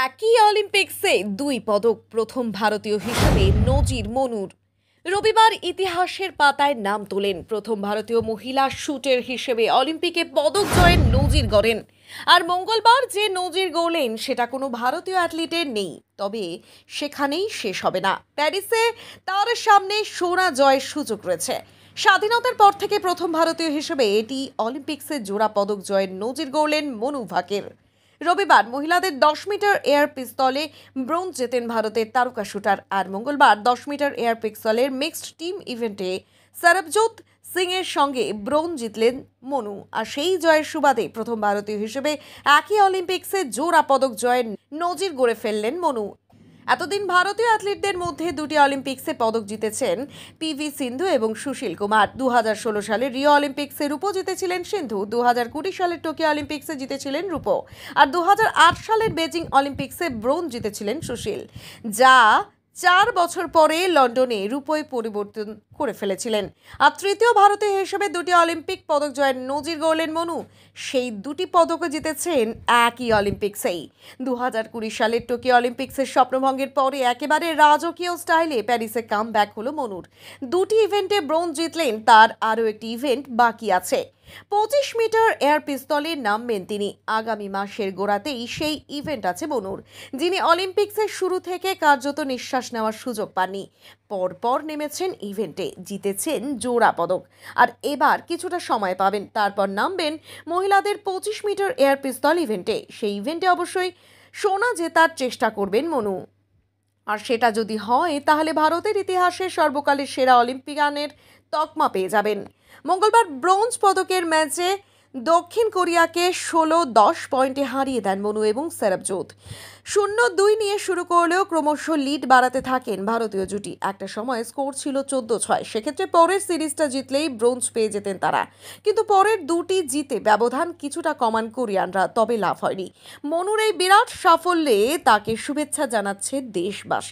একই অলিম্পিক্সে দুই পদক প্রথম ভারতীয় হিসেবে নজির মনুর। রবিবার ইতিহাসের পাতায় নাম তোলেন প্রথম ভারতীয় মহিলা শুটার হিসেবে অলিম্পিকে পদক জয়ের নজির গড়েন। আর মঙ্গলবার যে নজির গড়লেন সেটা কোনো ভারতীয় অ্যাথলিটের নেই, তবে সেখানেই শেষ হবে না। প্যারিসে তার সামনে সোনা জয়ের সুযোগ রয়েছে। স্বাধীনতার পর থেকে প্রথম ভারতীয় হিসেবে এটি অলিম্পিক্সে জোড়া পদক জয়ের নজির গড়লেন মনু ভাকের। রবিবার মহিলাদের 10 মিটার এয়ার পিস্তলে ব্রোঞ্জ জেতেন ভারতের তারকা শুটার। আর মঙ্গলবার 10 মিটার এয়ার পিস্তলের মিক্সড টিম ইভেন্টে সরবজোত সিং এর সঙ্গে ব্রোঞ্জ জিতলেন মনু। আর সেই জয়ের সুবাদে প্রথম ভারতীয় হিসেবে একই অলিম্পিক্সে জোড়া পদক জয়ের নজির গড়ে ফেললেন মনু। এতদিন ভারতীয় অ্যাথলিটদের মধ্যে দুটি অলিম্পিক্সে পদক জিতেছেন পিভি সিন্ধু এবং সুশীল কুমার। 2016 সালে রিও অলিম্পিক্সে রূপো জিতেছিলেন সিন্ধু, 2020 সালের টোকিও অলিম্পিক্সে জিতেছিলেন রূপো, আর 2008 সালের বেজিং অলিম্পিক্সে ব্রোঞ্জ জিতেছিলেন সুশীল, যা 4 বছর পরে লন্ডনে রূপোয় পরিবর্তন করে ফেলেছিলেন। আর তৃতীয় ভারতীয় হিসেবে দুটি অলিম্পিক পদক জয়ের নজির গড়লেন মনু। সেই দুটি পদকও জিতেছেন একই অলিম্পিক্সেই। 2020 সালের টোকিও অলিম্পিক্সের স্বপ্নভঙ্গের পরে একেবারে রাজকীয় স্টাইলে প্যারিসে কামব্যাক হলো মনুর। দুটি ইভেন্টে ব্রোঞ্জ জিতলেন, তার আরও একটি ইভেন্ট বাকি আছে। 25 মিটার এয়ার পিস্তলে নামবেন তিনি। আগামী মাসের গোড়াতেই সেই ইভেন্ট আছে মনুর, যিনি অলিম্পিক্সের শুরু থেকে কার্যত নিঃশ্বাস নেওয়ার সুযোগ পাননি। পরপর নেমেছেন ইভেন্টে, জিতেছেন জোড়া পদক, আর এবার কিছুটা সময় পাবেন, তারপর নামবেন মহিলাদের 25 মিটার এয়ার পিস্তল ইভেন্টে। সেই ইভেন্টে অবশ্যই সোনা জেতার চেষ্টা করবেন মনু। আর সেটা যদি হয় তাহলে ভারতের ইতিহাসে সর্বকালের সেরা অলিম্পিয়ানের তকমা পেয়ে যাবেন। মঙ্গলবার ব্রোঞ্জ পদকের ম্যাচে দক্ষিণ কোরিয়াকে 16-10 পয়েন্টে হারিয়ে দেন মনু এবং সরবজোত। 0-2 নিয়ে শুরু করলেও ক্রমশ লিড বাড়াতে থাকেন ভারতীয় জুটি। একটা সময় স্কোর ছিল 14-6। সেক্ষেত্রে পরের সিরিজটা জিতলেই ব্রোঞ্জ পেয়ে যেতেন তারা, কিন্তু পরের দুটি জিতে ব্যবধান কিছুটা কমান কোরিয়ানরা, তবে লাভ হয়নি। মনুর এই বিরাট সাফল্যে তাকে শুভেচ্ছা জানাচ্ছে দেশবাসী।